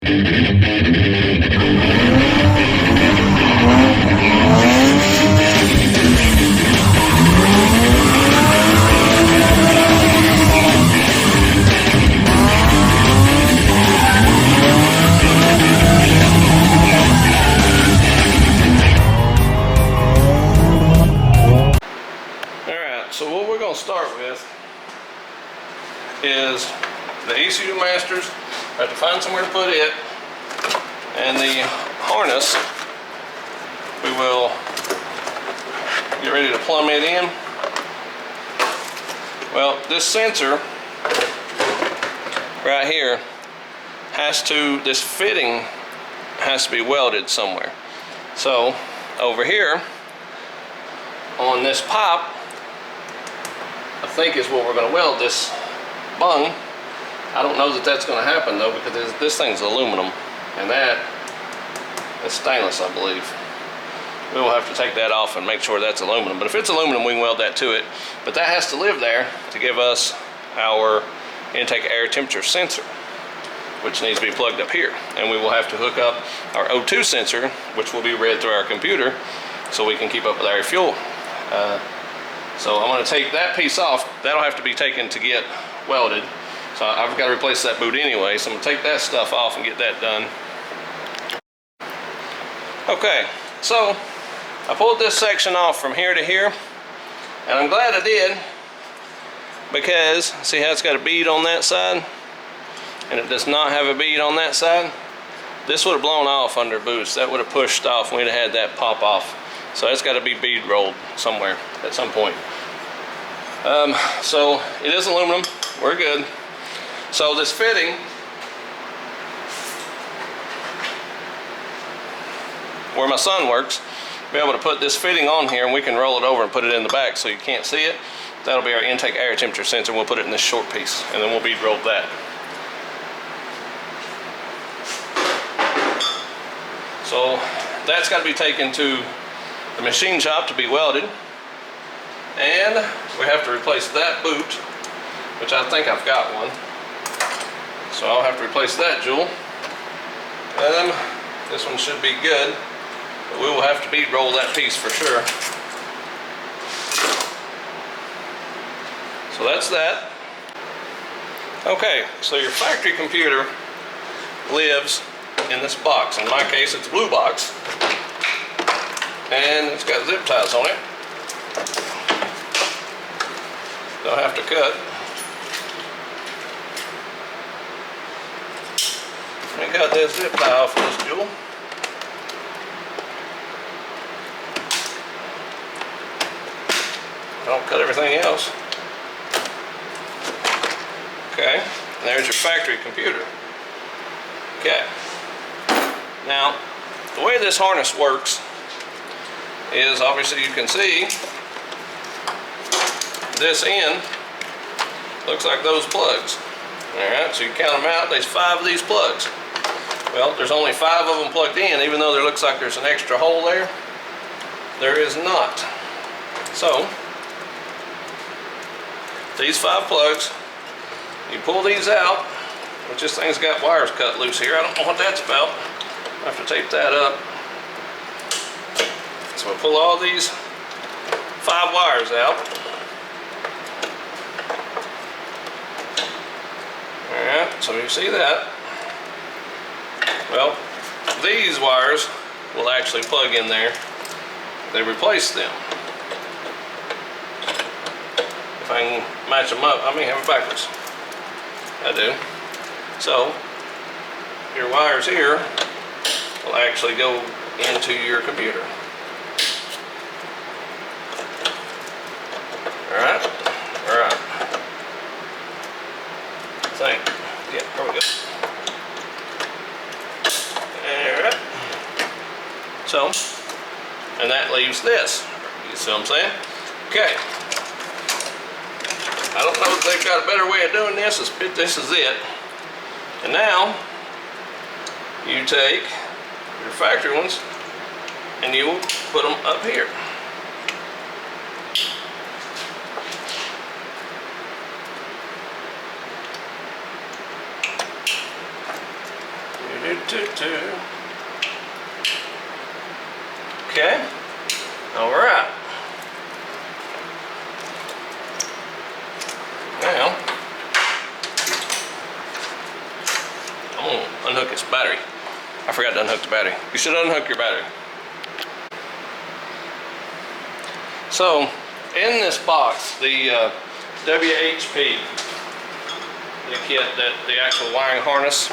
So what we're going to start with is the ECU Masters. I have to find somewhere to put it, and the harness. We will get ready to plumb it in. Well, this sensor right here this fitting has to be welded somewhere. So over here on this pipe, I think is what we're going to weld this bung. I don't know that that's going to happen though, because this thing's aluminum and that is stainless, I believe. We will have to take that off and make sure that's aluminum. But if it's aluminum, we can weld that to it. But that has to live there to give us our intake air temperature sensor, which needs to be plugged up here. And we will have to hook up our O2 sensor, which will be read through our computer, so we can keep up with our fuel. So I'm going to take that piece off. That'll have to be taken to get welded. So I've got to replace that boot anyway. So I'm going to take that stuff off and get that done. Okay, so I pulled this section off from here to here. And I'm glad I did, because see how it's got a bead on that side? And it does not have a bead on that side. This would have blown off under boost. That would have pushed off and we'd have had that pop off. So it's got to be bead rolled somewhere at some point. So it is aluminum. We're good. So this fitting, where my son works, be able to put this fitting on here and we can roll it over and put it in the back so you can't see it. That'll be our intake air temperature sensor. We'll put it in this short piece and then we'll bead roll that. So that's got to be taken to the machine shop to be welded, and we have to replace that boot, which I think I've got one, so I'll have to replace that jewel. This one should be good, but we will have to bead roll that piece for sure. So that's that. Okay, so your factory computer lives in this box. In my case, it's a blue box. And it's got zip ties on it. Don't have to cut. I got this zip tie off of this jewel. Don't cut everything else. Okay, there's your factory computer. Okay. Now, the way this harness works is, obviously you can see this end looks like those plugs. Alright, so you count them out, there's 5 of these plugs. Well, there's only 5 of them plugged in, even though there looks like there's an extra hole there. There is not. So, these 5 plugs, you pull these out, which this thing's got wires cut loose here. I don't know what that's about. I have to tape that up. So we'll pull all these 5 wires out. Alright, so you see that. Well, these wires will actually plug in there. They replace them. If I can match them up, I may have it backwards. I do. So, your wires here will actually go into your computer. Alright? Alright. I think. Yeah, there we go. Alright. So, and that leaves this. You see what I'm saying? Okay. I don't know if they've got a better way of doing this. This is it. And now, you take your factory ones and you will put them up here. Okay, all right. Now, I'm gonna unhook this battery. I forgot to unhook the battery. You should unhook your battery. So, in this box, the WHP, the kit, the actual wiring harness,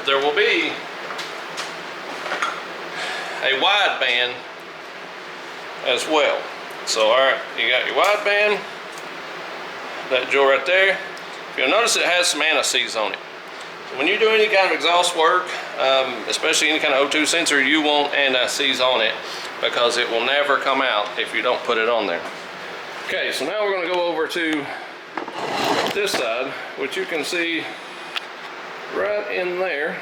there will be a wideband as well. So, all right, you got your wideband, that jewel right there. You'll notice it has some anti-seize on it. So when you do any kind of exhaust work, especially any kind of O2 sensor, you want anti-seize on it because it will never come out if you don't put it on there. Okay, so now we're going to go over to this side, which you can see right in there.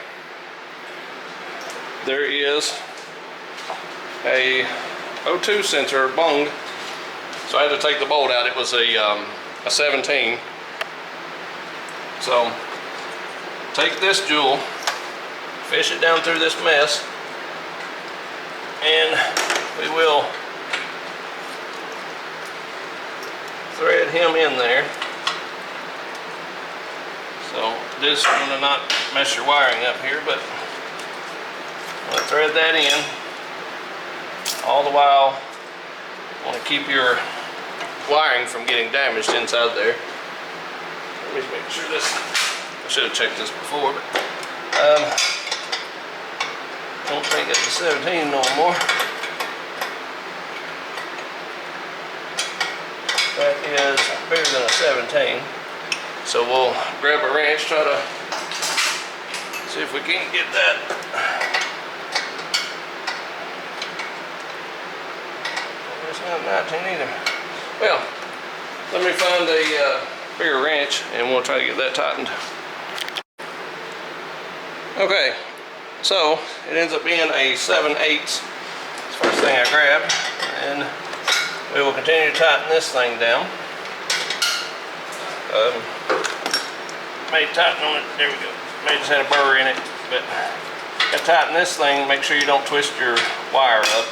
There is a O2 sensor bung. So I had to take the bolt out. It was a 17. So take this jewel, fish it down through this mess, and we will thread him in there. So this is going to not mess your wiring up here, but I'm going to thread that in. All the while, I want to keep your wiring from getting damaged inside there. Let me make sure this, I should have checked this before, but don't think it's a 17 no more. That is bigger than a 17. So we'll grab a wrench, try to see if we can't get that. It's not 19 either. Well, let me find a bigger wrench and we'll try to get that tightened. Okay, so it ends up being a 7/8. It's the first thing I grabbed, and we will continue to tighten this thing down. May tighten on it, there we go. May just had a burr in it, but to tighten this thing, make sure you don't twist your wire up.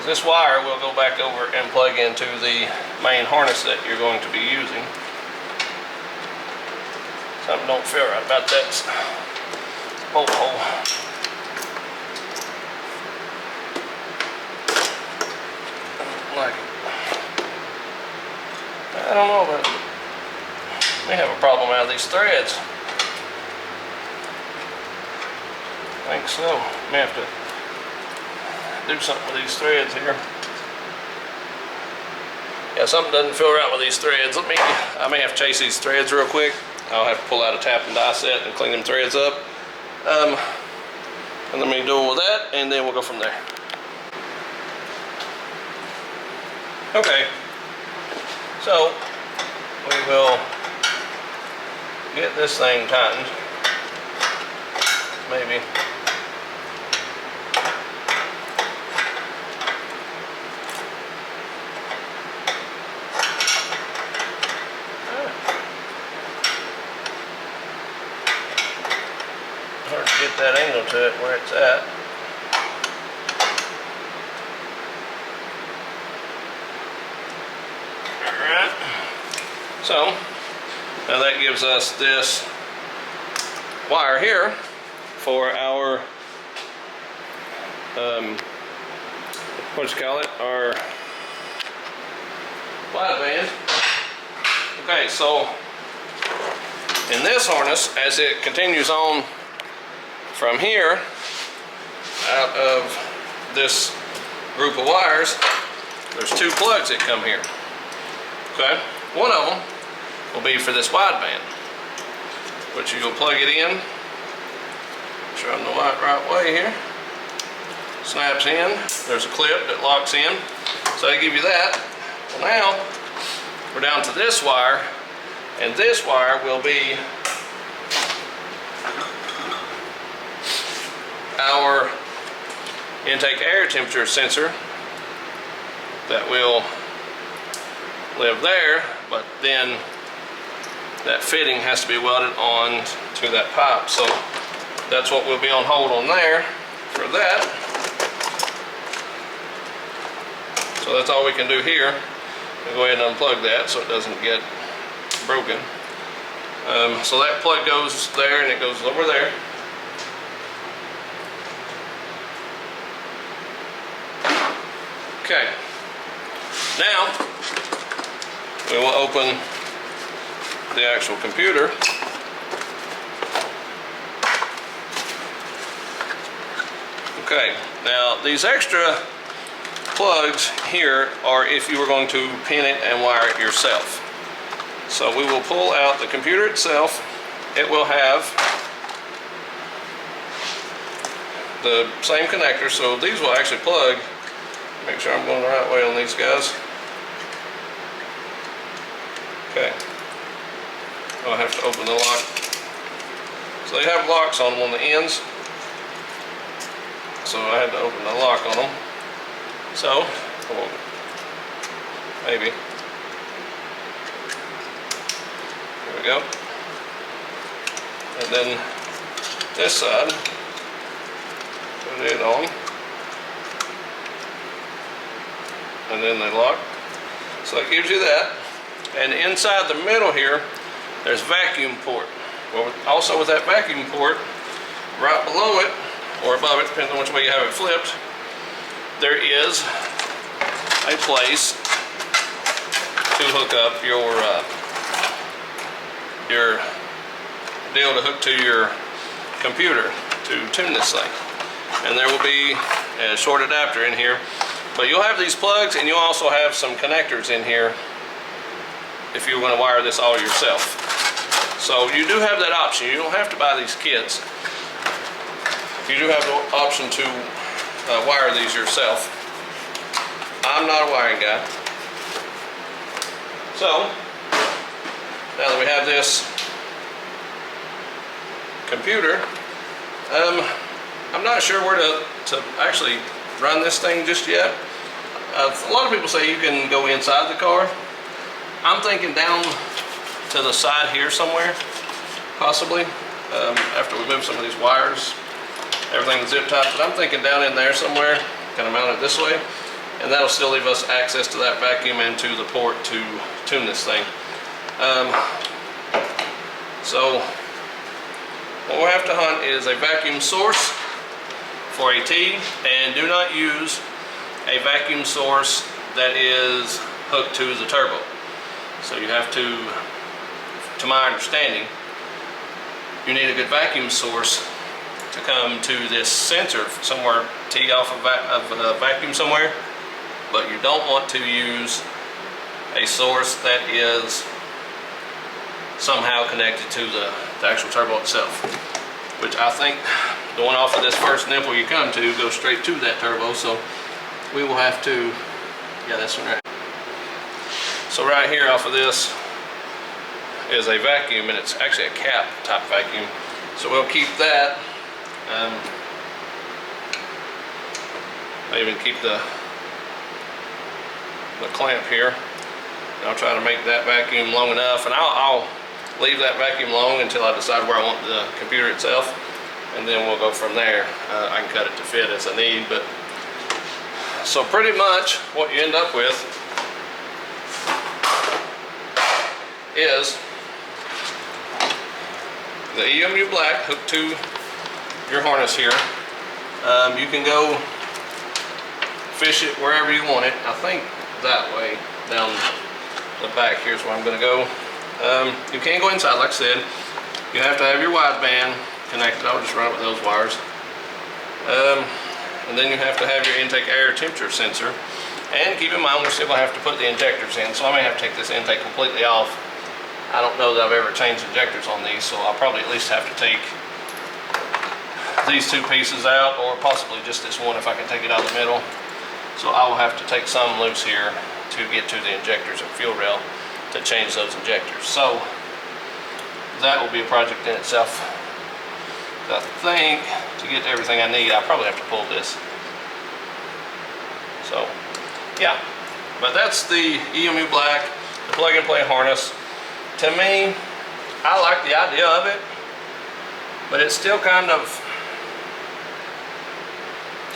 This wire will go back over and plug into the main harness that you're going to be using. Something don't feel right about that bolt hole. Like it. I don't know, but may have a problem out of these threads. I think so. May have to do something with these threads here. Yeah, something doesn't feel right with these threads. I may have to chase these threads real quick. I'll have to pull out a tap and die set and clean them threads up. And let me deal with that, and then we'll go from there. Okay, so we will get this thing tightened. Maybe. Hard to get that angle to it where it's at. Alright. So, now that gives us this wire here for our, what you call it, our wideband. Okay, so in this harness, as it continues on from here, out of this group of wires, there's two plugs that come here. Okay, one of them will be for this wideband, which you'll plug it in. Make sure I'm the right way here. Snaps in. There's a clip that locks in. So I give you that. Well, now we're down to this wire, and this wire will be our intake air temperature sensor that will live there, but then that fitting has to be welded on to that pipe. So that's what will be on hold on there for that. So that's all we can do here. We'll go ahead and unplug that so it doesn't get broken. So that plug goes there and it goes over there. Okay. Now we will open the actual computer. Okay, now these extra plugs here are if you were going to pin it and wire it yourself. So we will pull out the computer itself. It will have the same connector, so these will actually plug. Make sure I'm going the right way on these guys. Okay. I'll have to open the lock. So they have locks on them on the ends. So I had to open the lock on them. So, maybe. There we go. And then this side, put it on. And then they lock. So that gives you that. And inside the middle here, there's vacuum port. Well, also with that vacuum port, right below it, or above it, depending on which way you have it flipped, there is a place to hook up your deal to hook to your computer to tune this thing. And there will be a short adapter in here, but you'll have these plugs and you'll also have some connectors in here if you're going to wire this all yourself. So you do have that option. You don't have to buy these kits. You do have the option to wire these yourself. I'm not a wiring guy. So, now that we have this computer, I'm not sure where to actually run this thing just yet. A lot of people say you can go inside the car. I'm thinking down to the side here somewhere, possibly, after we move some of these wires. Everything's zip tied, but I'm thinking down in there somewhere, kind of mount it this way, and that'll still leave us access to that vacuum and to the port to tune this thing. So what we'll have to hunt is a vacuum source for a T, and do not use a vacuum source that is hooked to the turbo. So you have to my understanding, you need a good vacuum source to come to this sensor somewhere, tee off of a vacuum somewhere, but you don't want to use a source that is somehow connected to the actual turbo itself, which I think the one off of this first nipple you come to goes straight to that turbo, so we will have to, yeah, this one right. So right here off of this is a vacuum, and it's actually a cap type vacuum, so we'll keep that. I even keep the clamp here. And I'll try to make that vacuum long enough, and I'll leave that vacuum long until I decide where I want the computer itself, and then we'll go from there. I can cut it to fit as I need, but so pretty much what you end up with is the EMU Black hooked to your harness here. You can go fish it wherever you want it. I think that way down the back here's where I'm going to go. You can't go inside, like I said. You have to have your wideband connected. I'll just run it with those wires. And then you have to have your intake air temperature sensor. And keep in mind, we're still going to have to put the injectors in, so I may have to take this intake completely off. I don't know that I've ever changed injectors on these, so I'll probably at least have to take these two pieces out, or possibly just this one if I can take it out of the middle. So I will have to take some loose here to get to the injectors and fuel rail to change those injectors. So that will be a project in itself. I think to get to everything I need, I probably have to pull this So, yeah. But that's the EMU Black, the plug-and-play harness. To me, I like the idea of it, but it's still kind of,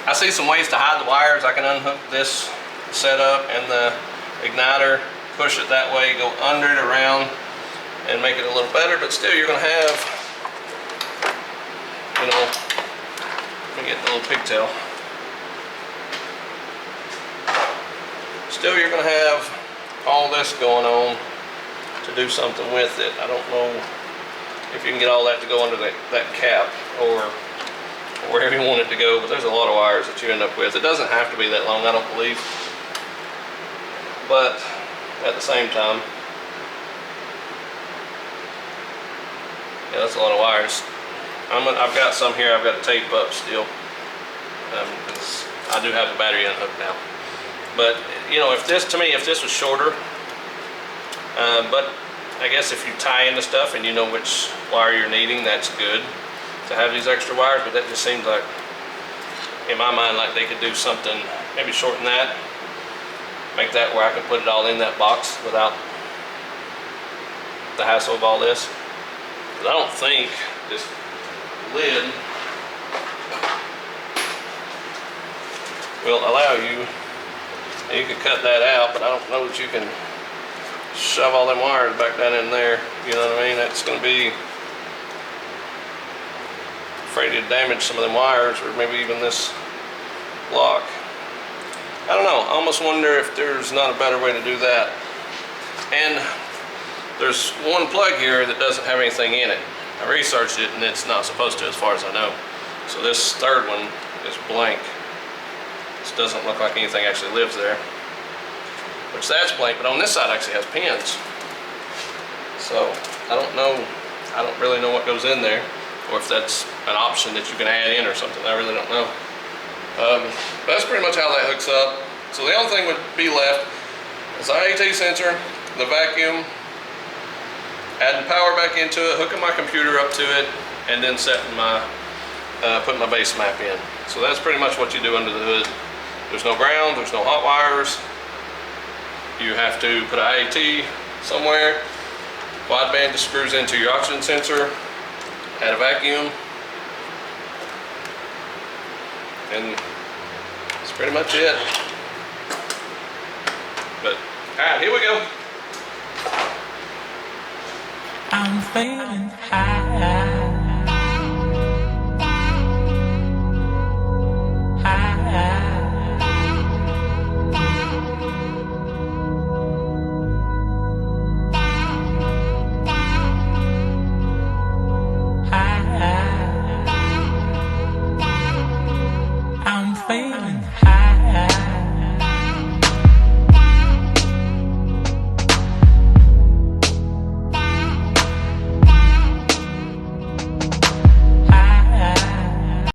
I see some ways to hide the wires. I can unhook this setup and the igniter, push it that way, go under it, around, and make it a little better, but still you're going to have, you know, let me get the little pigtail. Still you're going to have all this going on to do something with it. I don't know if you can get all that to go under that cap or wherever you want it to go, but there's a lot of wires that you end up with. It doesn't have to be that long, I don't believe, but at the same time, yeah, that's a lot of wires. I've got some here I've got to tape up still, because I do have the battery unhooked now. But you know, if this was shorter, but I guess if you tie into stuff and you know which wire you're needing, that's good to have these extra wires. But that just seems like, in my mind, like they could do something, maybe shorten that, make that where I can put it all in that box without the hassle of all this. But I don't think this lid will allow you. You can cut that out, but I don't know that you can shove all them wires back down in there. You know what I mean? That's going to be, afraid to damage some of them wires, or maybe even this block. I don't know. I almost wonder if there's not a better way to do that. And there's one plug here that doesn't have anything in it. I researched it and it's not supposed to, as far as I know. So this third one is blank. This doesn't look like anything actually lives there, which that's blank, but on this side actually has pins. So I don't know, I don't really know what goes in there, or if that's an option that you can add in or something. I really don't know. But that's pretty much how that hooks up. So the only thing would be left is the AT sensor, the vacuum, adding power back into it, hooking my computer up to it, and then setting my, putting my base map in. So that's pretty much what you do under the hood. There's no ground, there's no hot wires. You have to put an AT somewhere. Wideband just screws into your oxygen sensor, add a vacuum, and that's pretty much it. But, alright, here we go. I'm feeling high. I'm feeling high.